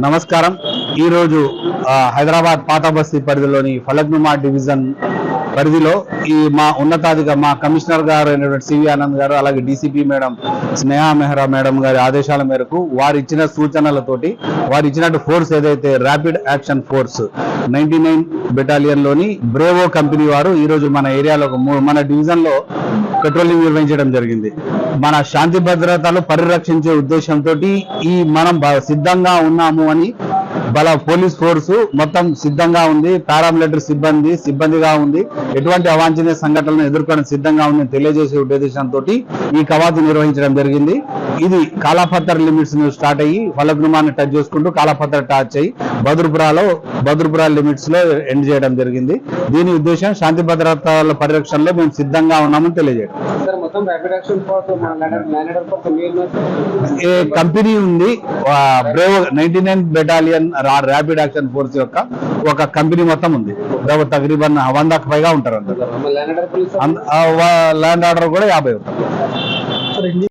నమస్కారం. ఈరోజు హైదరాబాద్ పాత బస్తీ పరిధిలోని ఫలక్నుమా డివిజన్ పరిధిలో మా ఉన్నతాధికారి మా కమిషనర్ గారు అయినటువంటి సివి ఆనంద్ గారు, అలాగే DCP madam Sneha Mehra madam గారి ఆదేశాల మేరకు వారు ఇచ్చిన సూచనలతోటి వారు ఇచ్చినట్టు ఫోర్స్ ఏదైతే ర్యాపిడ్ యాక్షన్ ఫోర్స్ 99 బెటాలియన్ లోని బ్రేవో కంపెనీ వారు ఈరోజు మన ఏరియాలో మన డివిజన్ లో పెట్రోలింగ్ నిర్వహించడం జరిగింది. మన శాంతి భద్రతలు పరిరక్షించే ఉద్దేశంతో మనం సిద్ధంగా ఉన్నాము అని పోలీస్ ఫోర్సు మొత్తం సిద్ధంగా ఉంది. పారామిలిటరీ సిబ్బందిగా ఉంది. ఎటువంటి అవాంఛనీయ సంఘటనలను ఎదుర్కొని సిద్ధంగా ఉందని తెలియజేసే ఉద్దేశంతో ఈ కవాతు నిర్వహించడం జరిగింది. ఇది కాలాపత్తర్ లిమిట్స్ స్టార్ట్ అయ్యి ఫలక్నుమాని టచ్ చేసుకుంటూ కాలాపత్తర్ టచ్ అయ్యి బద్రుపురా లిమిట్స్ లో ఎండ్ చేయడం జరిగింది. దీని ఉద్దేశం శాంతి భద్రతల పరిరక్షణలో మేము సిద్ధంగా ఉన్నామని తెలియజేయడం. కంపెనీ ఉంది, Bravo 99 battalion rapid action force యొక్క ఒక కంపెనీ మొత్తం ఉంది. తగ్రీబన్ 100కు పైగా ఉంటారు. ల్యాండ్ ఆర్డర్ కూడా 50 ఉంటారు.